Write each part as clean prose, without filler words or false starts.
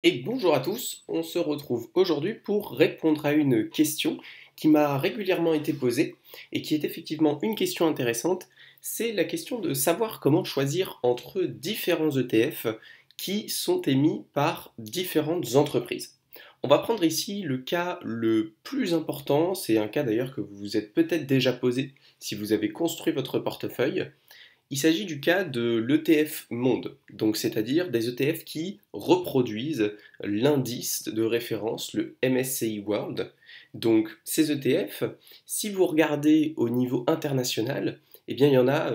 Et bonjour à tous, on se retrouve aujourd'hui pour répondre à une question qui m'a régulièrement été posée et qui est effectivement une question intéressante. C'est la question de savoir comment choisir entre différents ETF qui sont émis par différentes entreprises. On va prendre ici le cas le plus important, c'est un cas d'ailleurs que vous vous êtes peut-être déjà posé si vous avez construit votre portefeuille. Il s'agit du cas de l'ETF Monde, donc c'est-à-dire des ETF qui reproduisent l'indice de référence, le MSCI World. Donc ces ETF, si vous regardez au niveau international, eh bien il y en a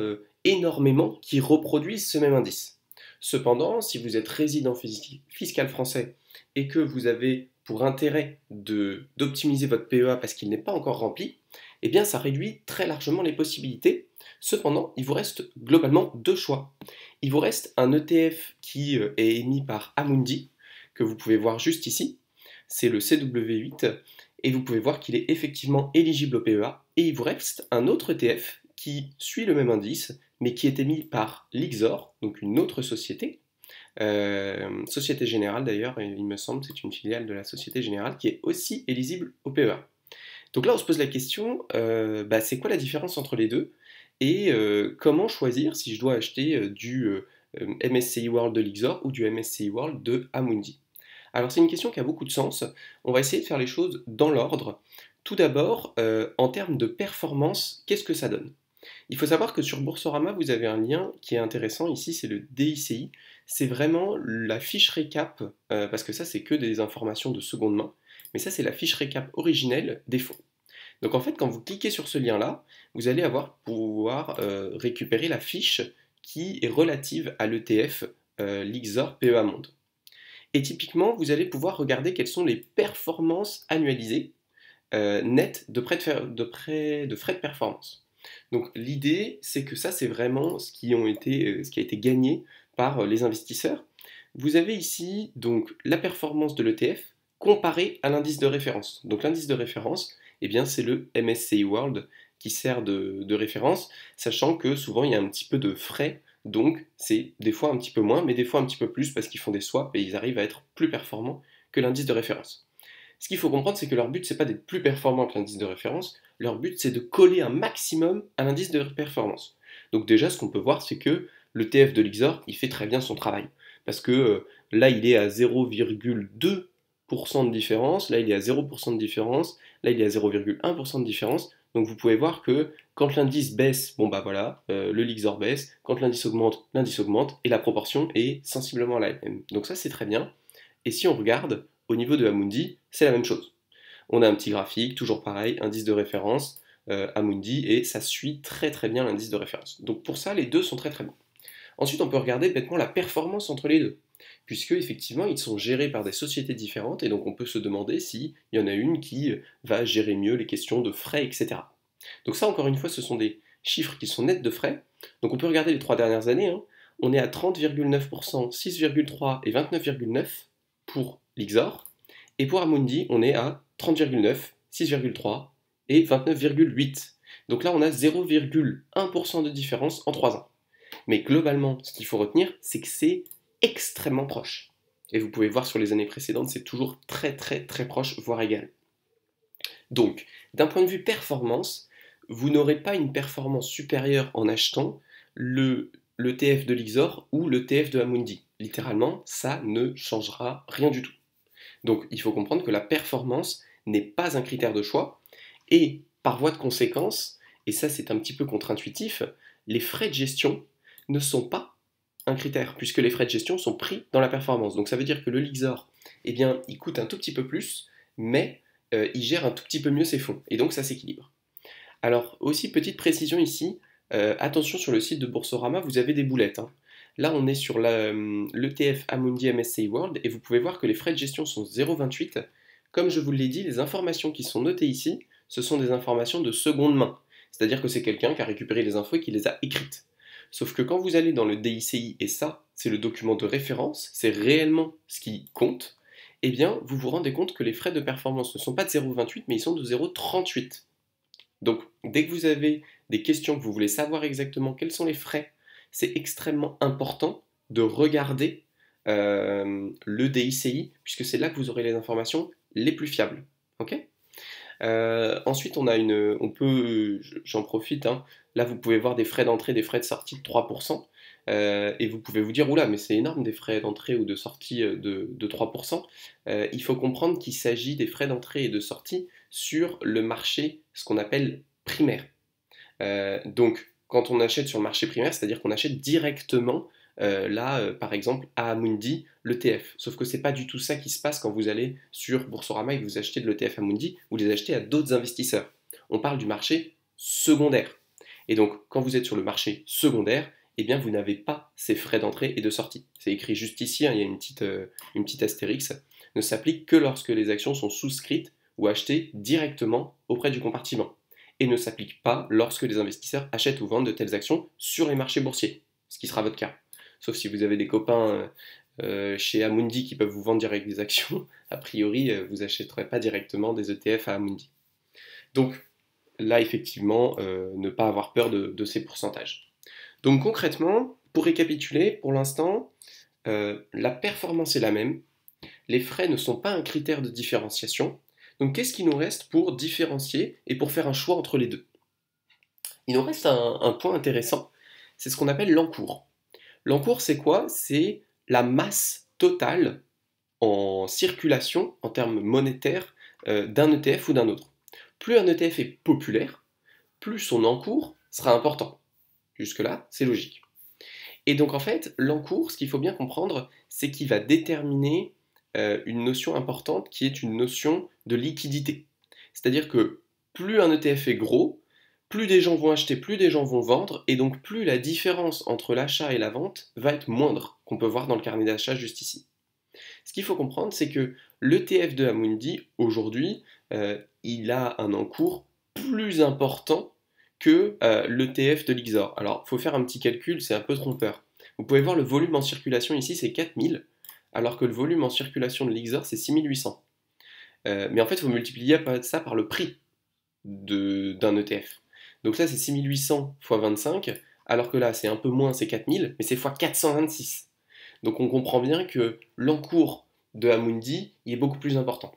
énormément qui reproduisent ce même indice. Cependant, si vous êtes résident fiscal français et que vous avez pour intérêt d'optimiser votre PEA parce qu'il n'est pas encore rempli, eh bien ça réduit très largement les possibilités. Cependant, il vous reste globalement deux choix. Il vous reste un ETF qui est émis par Amundi, que vous pouvez voir juste ici. C'est le CW8, et vous pouvez voir qu'il est effectivement éligible au PEA. Et il vous reste un autre ETF qui suit le même indice, mais qui est émis par l'IXOR, donc une autre société. Société Générale d'ailleurs, il me semble, c'est une filiale de la Société Générale qui est aussi éligible au PEA. Donc là, on se pose la question, c'est quoi la différence entre les deux? Et comment choisir si je dois acheter du MSCI World de l'Ixor ou du MSCI World de Amundi? Alors c'est une question qui a beaucoup de sens. On va essayer de faire les choses dans l'ordre. Tout d'abord, en termes de performance, qu'est-ce que ça donne? Il faut savoir que sur Boursorama, vous avez un lien qui est intéressant. Ici, c'est le DICI. C'est vraiment la fiche récap, parce que ça, c'est que des informations de seconde main. Mais ça, c'est la fiche récap originelle des fonds. Donc en fait, quand vous cliquez sur ce lien-là, vous allez pouvoir récupérer la fiche qui est relative à l'ETF l'IXOR PEA Monde. Et typiquement, vous allez pouvoir regarder quelles sont les performances annualisées nettes de frais de performance. Donc l'idée, c'est que ça, c'est vraiment ce qui a été gagné par les investisseurs. Vous avez ici donc la performance de l'ETF comparée à l'indice de référence. Donc l'indice de référence, eh bien, c'est le MSCI World qui sert de référence, sachant que souvent il y a un petit peu de frais, donc c'est des fois un petit peu moins, mais des fois un petit peu plus parce qu'ils font des swaps et ils arrivent à être plus performants que l'indice de référence. Ce qu'il faut comprendre, c'est que leur but, c'est pas d'être plus performant que l'indice de référence, leur but, c'est de coller un maximum à l'indice de performance. Donc déjà, ce qu'on peut voir, c'est que le TF de l'Ixor, il fait très bien son travail. Parce que là, il est à 0,2% de différence, là, il est à 0% de différence, là, il est à 0,1% de différence. Donc vous pouvez voir que quand l'indice baisse, bon bah voilà, le Lixor baisse, quand l'indice augmente, et la proportion est sensiblement la même. Donc ça, c'est très bien. Et si on regarde, au niveau de Amundi, c'est la même chose. On a un petit graphique, toujours pareil, indice de référence, Amundi, et ça suit très très bien l'indice de référence. Donc pour ça, les deux sont très très bons. Ensuite, on peut regarder bêtement la performance entre les deux, puisque effectivement, ils sont gérés par des sociétés différentes, et donc on peut se demander s'il y en a une qui va gérer mieux les questions de frais, etc. Donc ça, encore une fois, ce sont des chiffres qui sont nets de frais. Donc on peut regarder les 3 dernières années, hein. On est à 30,9%, 6,3% et 29,9% pour l'Ixor. Et pour Amundi, on est à 30,9, 6,3 et 29,8. Donc là, on a 0,1% de différence en 3 ans. Mais globalement, ce qu'il faut retenir, c'est que c'est extrêmement proche. Et vous pouvez voir sur les années précédentes, c'est toujours très très très proche, voire égal. Donc, d'un point de vue performance, vous n'aurez pas une performance supérieure en achetant le TF de l'Ixor ou le TF de Amundi. Littéralement, ça ne changera rien du tout. Donc il faut comprendre que la performance n'est pas un critère de choix, et par voie de conséquence, et ça c'est un petit peu contre-intuitif, les frais de gestion ne sont pas un critère, puisque les frais de gestion sont pris dans la performance. Donc ça veut dire que le Lixor, eh bien, il coûte un tout petit peu plus, mais il gère un tout petit peu mieux ses fonds, et donc ça s'équilibre. Alors aussi, petite précision ici, attention sur le site de Boursorama, vous avez des boulettes, hein. Là, on est sur l'ETF Amundi MSCI World et vous pouvez voir que les frais de gestion sont 0,28. Comme je vous l'ai dit, les informations qui sont notées ici, ce sont des informations de seconde main. C'est-à-dire que c'est quelqu'un qui a récupéré les infos et qui les a écrites. Sauf que quand vous allez dans le DICI, et ça, c'est le document de référence, c'est réellement ce qui compte, eh bien, vous vous rendez compte que les frais de performance ne sont pas de 0,28, mais ils sont de 0,38. Donc, dès que vous avez des questions, que vous voulez savoir exactement quels sont les frais, c'est extrêmement important de regarder le DICI, puisque c'est là que vous aurez les informations les plus fiables. Ok. Ensuite, j'en profite, hein, là vous pouvez voir des frais d'entrée, des frais de sortie de 3%, et vous pouvez vous dire, oula, mais c'est énorme des frais d'entrée ou de sortie de 3%. Il faut comprendre qu'il s'agit des frais d'entrée et de sortie sur le marché, ce qu'on appelle primaire. Donc, quand on achète sur le marché primaire, c'est-à-dire qu'on achète directement, par exemple, à Amundi, l'ETF. Sauf que c'est pas du tout ça qui se passe quand vous allez sur Boursorama et que vous achetez de l'ETF Amundi, vous les achetez à d'autres investisseurs. On parle du marché secondaire. Et donc, quand vous êtes sur le marché secondaire, eh bien, vous n'avez pas ces frais d'entrée et de sortie. C'est écrit juste ici, hein, il y a une petite astérix, ne s'applique que lorsque les actions sont souscrites ou achetées directement auprès du compartiment, et ne s'applique pas lorsque les investisseurs achètent ou vendent de telles actions sur les marchés boursiers, ce qui sera votre cas. Sauf si vous avez des copains chez Amundi qui peuvent vous vendre direct des actions, a priori, vous n'achèterez pas directement des ETF à Amundi. Donc là, effectivement, ne pas avoir peur de ces pourcentages. Donc concrètement, pour récapituler, pour l'instant, la performance est la même, les frais ne sont pas un critère de différenciation, donc qu'est-ce qui nous reste pour différencier et pour faire un choix entre les deux? Il nous reste un point intéressant, c'est ce qu'on appelle l'encours. L'encours, c'est quoi? C'est la masse totale en circulation en termes monétaires d'un ETF ou d'un autre. Plus un ETF est populaire, plus son encours sera important. Jusque-là, c'est logique. Et donc en fait, l'encours, ce qu'il faut bien comprendre, c'est qu'il va déterminer une notion importante qui est une notion de liquidité. C'est-à-dire que plus un ETF est gros, plus des gens vont acheter, plus des gens vont vendre, et donc plus la différence entre l'achat et la vente va être moindre, qu'on peut voir dans le carnet d'achat juste ici. Ce qu'il faut comprendre, c'est que l'ETF de Amundi, aujourd'hui, il a un encours plus important que l'ETF de l'Ixor. Alors, il faut faire un petit calcul, c'est un peu trompeur. Vous pouvez voir le volume en circulation ici, c'est 4000, alors que le volume en circulation de l'Ixor, c'est 6800. Mais en fait, il faut multiplier ça par le prix d'un ETF. Donc ça, c'est 6800 fois 25, alors que là, c'est un peu moins, c'est 4000, mais c'est fois 426. Donc on comprend bien que l'encours de Amundi il est beaucoup plus important.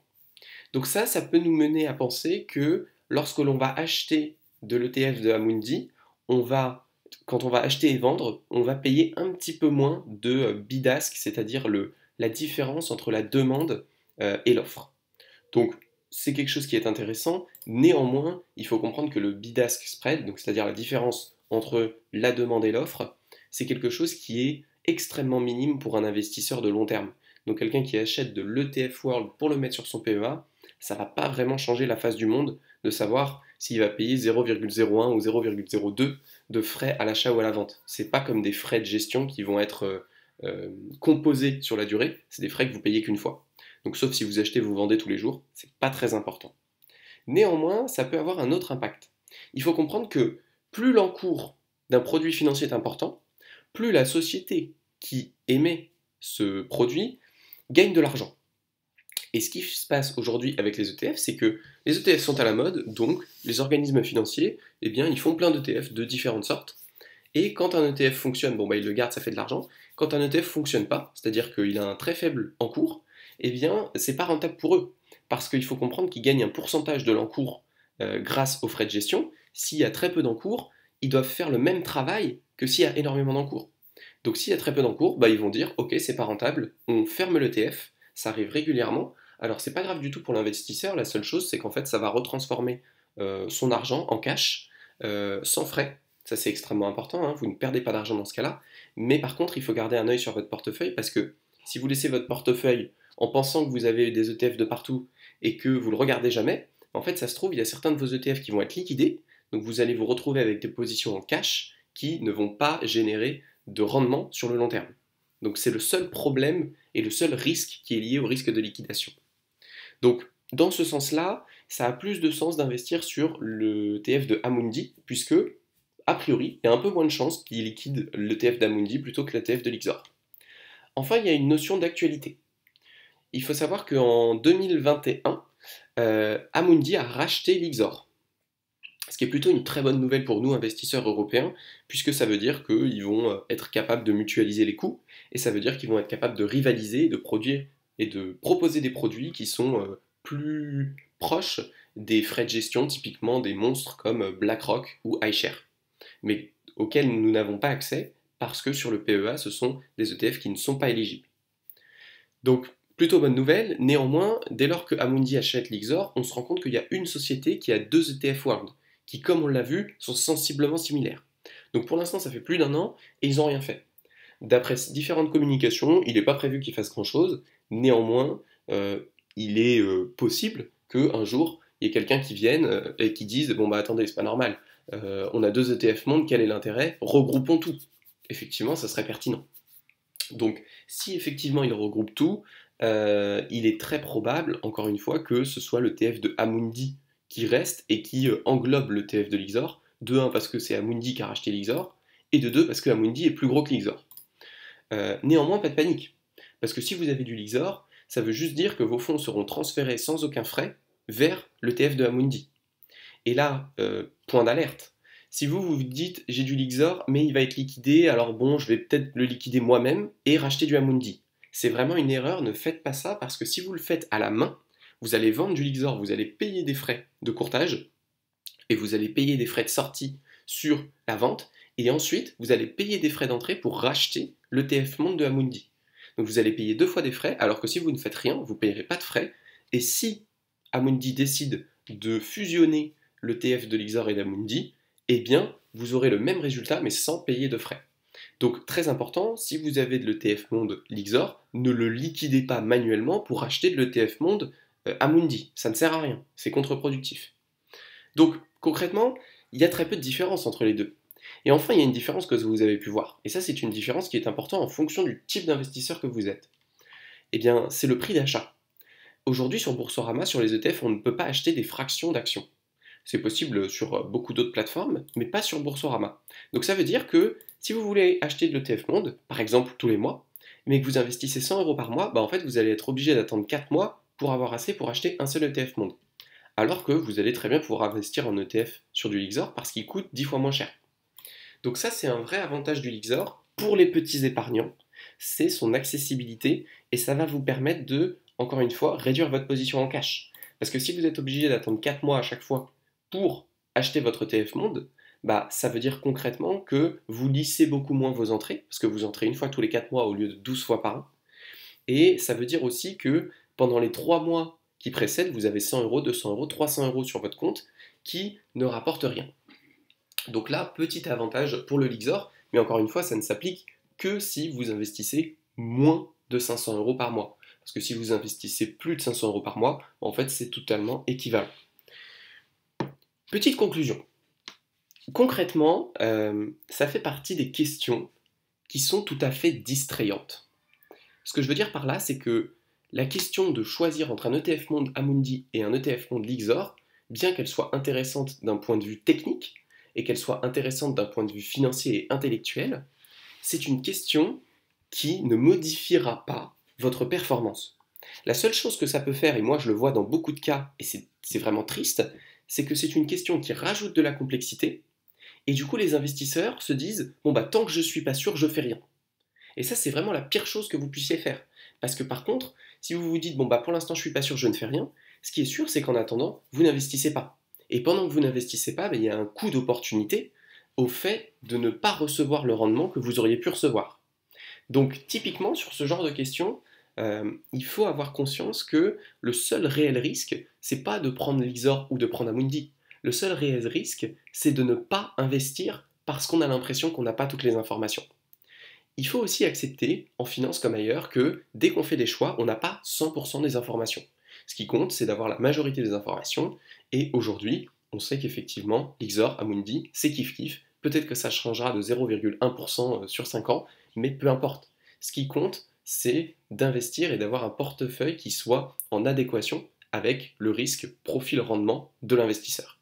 Donc ça peut nous mener à penser que lorsque l'on va acheter de l'ETF de Amundi, quand on va acheter et vendre, on va payer un petit peu moins de bid-ask, c'est-à-dire la différence entre la demande et l'offre. Donc c'est quelque chose qui est intéressant, néanmoins, il faut comprendre que le bid-ask spread, donc c'est-à-dire la différence entre la demande et l'offre, c'est quelque chose qui est extrêmement minime pour un investisseur de long terme. Donc quelqu'un qui achète de l'ETF World pour le mettre sur son PEA, ça ne va pas vraiment changer la face du monde de savoir s'il va payer 0,01 ou 0,02 de frais à l'achat ou à la vente. Ce n'est pas comme des frais de gestion qui vont être composés sur la durée, c'est des frais que vous payez qu'une fois. Donc sauf si vous achetez, vous vendez tous les jours, c'est pas très important. Néanmoins, ça peut avoir un autre impact. Il faut comprendre que plus l'encours d'un produit financier est important, plus la société qui émet ce produit gagne de l'argent. Et ce qui se passe aujourd'hui avec les ETF, c'est que les ETF sont à la mode, donc les organismes financiers, eh bien, ils font plein d'ETF de différentes sortes. Et quand un ETF fonctionne, bon, bah, ils le gardent, ça fait de l'argent. Quand un ETF ne fonctionne pas, c'est-à-dire qu'il a un très faible encours, eh bien, c'est pas rentable pour eux. Parce qu'il faut comprendre qu'ils gagnent un pourcentage de l'encours grâce aux frais de gestion. S'il y a très peu d'encours, ils doivent faire le même travail que s'il y a énormément d'encours. Donc s'il y a très peu d'encours, bah, ils vont dire ok, c'est pas rentable, on ferme l'ETF, ça arrive régulièrement. Alors c'est pas grave du tout pour l'investisseur, la seule chose c'est qu'en fait ça va retransformer son argent en cash sans frais. Ça c'est extrêmement important, hein, vous ne perdez pas d'argent dans ce cas-là, mais par contre il faut garder un œil sur votre portefeuille parce que si vous laissez votre portefeuille en pensant que vous avez des ETF de partout et que vous ne le regardez jamais, en fait ça se trouve il y a certains de vos ETF qui vont être liquidés, donc vous allez vous retrouver avec des positions en cash qui ne vont pas générer de rendement sur le long terme. Donc c'est le seul problème et le seul risque qui est lié au risque de liquidation. Donc dans ce sens-là, ça a plus de sens d'investir sur le TF de Amundi, puisque, a priori, il y a un peu moins de chances qu'il liquide l'ETF d'Amundi plutôt que l'ETF de l'Ixor. Enfin, il y a une notion d'actualité. Il faut savoir qu'en 2021, Amundi a racheté l'Ixor. Ce qui est plutôt une très bonne nouvelle pour nous, investisseurs européens, puisque ça veut dire qu'ils vont être capables de mutualiser les coûts, et ça veut dire qu'ils vont être capables de rivaliser, de produire et de proposer des produits qui sont plus proches des frais de gestion, typiquement des monstres comme BlackRock ou iShares, mais auxquels nous n'avons pas accès parce que sur le PEA, ce sont des ETF qui ne sont pas éligibles. Donc, plutôt bonne nouvelle, néanmoins, dès lors que Amundi achète l'Ixor, on se rend compte qu'il y a une société qui a deux ETF World, qui, comme on l'a vu, sont sensiblement similaires. Donc pour l'instant, ça fait plus d'un an, et ils n'ont rien fait. D'après différentes communications, il n'est pas prévu qu'ils fassent grand-chose, néanmoins, il est possible qu'un jour, il y ait quelqu'un qui vienne et qui dise « Bon bah attendez, c'est pas normal, on a deux ETF Monde, quel est l'intérêt? Regroupons tout ». Effectivement, ça serait pertinent. Donc, si effectivement il regroupe tout, il est très probable, encore une fois, que ce soit le TF de Amundi qui reste et qui englobe le TF de l'Ixor. De 1 parce que c'est Amundi qui a racheté l'Ixor, et de 2 parce que Amundi est plus gros que l'Ixor. Néanmoins, pas de panique, parce que si vous avez du l'Ixor, ça veut juste dire que vos fonds seront transférés sans aucun frais vers le TF de Amundi. Et là, point d'alerte. Si vous vous dites j'ai du Lixor, mais il va être liquidé, alors bon, je vais peut-être le liquider moi-même et racheter du Amundi. C'est vraiment une erreur, ne faites pas ça parce que si vous le faites à la main, vous allez vendre du Lixor, vous allez payer des frais de courtage et vous allez payer des frais de sortie sur la vente et ensuite vous allez payer des frais d'entrée pour racheter le TF Monde de Amundi. Donc vous allez payer 2 fois des frais alors que si vous ne faites rien, vous ne payerez pas de frais et si Amundi décide de fusionner le TF de l'Ixor et d'Amundi, eh bien, vous aurez le même résultat, mais sans payer de frais. Donc, très important, si vous avez de l'ETF Monde l'Ixor, ne le liquidez pas manuellement pour acheter de l'ETF Monde Amundi. Ça ne sert à rien, c'est contre-productif. Donc, concrètement, il y a très peu de différence entre les deux. Et enfin, il y a une différence que vous avez pu voir. Et ça, c'est une différence qui est importante en fonction du type d'investisseur que vous êtes. Eh bien, c'est le prix d'achat. Aujourd'hui, sur Boursorama, sur les ETF, on ne peut pas acheter des fractions d'actions. C'est possible sur beaucoup d'autres plateformes, mais pas sur Boursorama. Donc ça veut dire que si vous voulez acheter de l'ETF Monde, par exemple tous les mois, mais que vous investissez 100 euros par mois, bah en fait vous allez être obligé d'attendre 4 mois pour avoir assez pour acheter un seul ETF Monde. Alors que vous allez très bien pouvoir investir en ETF sur du Lixor parce qu'il coûte 10 fois moins cher. Donc ça c'est un vrai avantage du Lixor pour les petits épargnants, c'est son accessibilité et ça va vous permettre de, encore une fois, réduire votre position en cash. Parce que si vous êtes obligé d'attendre 4 mois à chaque fois pour acheter votre ETF Monde, bah, ça veut dire concrètement que vous lissez beaucoup moins vos entrées, parce que vous entrez une fois tous les 4 mois au lieu de 12 fois par an. Et ça veut dire aussi que pendant les 3 mois qui précèdent, vous avez 100 euros, 200 euros, 300 euros sur votre compte qui ne rapportent rien. Donc là, petit avantage pour le Lixor, mais encore une fois, ça ne s'applique que si vous investissez moins de 500 euros par mois. Parce que si vous investissez plus de 500 euros par mois, en fait, c'est totalement équivalent. Petite conclusion. Concrètement, ça fait partie des questions qui sont tout à fait distrayantes. Ce que je veux dire par là, c'est que la question de choisir entre un ETF Monde Amundi et un ETF Monde Lixor, bien qu'elle soit intéressante d'un point de vue technique et qu'elle soit intéressante d'un point de vue financier et intellectuel, c'est une question qui ne modifiera pas votre performance. La seule chose que ça peut faire, et moi je le vois dans beaucoup de cas, et c'est vraiment triste, c'est que c'est une question qui rajoute de la complexité, et du coup les investisseurs se disent « bon bah tant que je suis pas sûr, je fais rien ». Et ça c'est vraiment la pire chose que vous puissiez faire. Parce que par contre, si vous vous dites « bon bah pour l'instant je suis pas sûr, je ne fais rien », ce qui est sûr c'est qu'en attendant, vous n'investissez pas. Et pendant que vous n'investissez pas, il y a un coût d'opportunité au fait de ne pas recevoir le rendement que vous auriez pu recevoir. Donc typiquement sur ce genre de questions, il faut avoir conscience que le seul réel risque, c'est pas de prendre l'Ixor ou de prendre Amundi. Le seul réel risque, c'est de ne pas investir parce qu'on a l'impression qu'on n'a pas toutes les informations. Il faut aussi accepter, en finance comme ailleurs, que dès qu'on fait des choix, on n'a pas 100% des informations. Ce qui compte, c'est d'avoir la majorité des informations, et aujourd'hui, on sait qu'effectivement, Lixor, Amundi, c'est kiff-kiff. Peut-être que ça changera de 0,1% sur 5 ans, mais peu importe. Ce qui compte, c'est d'investir et d'avoir un portefeuille qui soit en adéquation avec le risque profil-rendement de l'investisseur.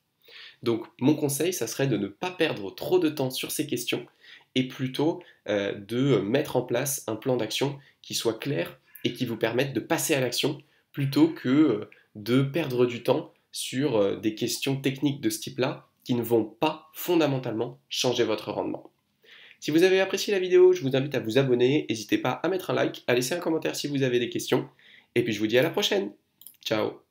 Donc mon conseil, ça serait de ne pas perdre trop de temps sur ces questions et plutôt de mettre en place un plan d'action qui soit clair et qui vous permette de passer à l'action plutôt que de perdre du temps sur des questions techniques de ce type-là qui ne vont pas fondamentalement changer votre rendement. Si vous avez apprécié la vidéo, je vous invite à vous abonner, n'hésitez pas à mettre un like, à laisser un commentaire si vous avez des questions, et puis je vous dis à la prochaine. Ciao.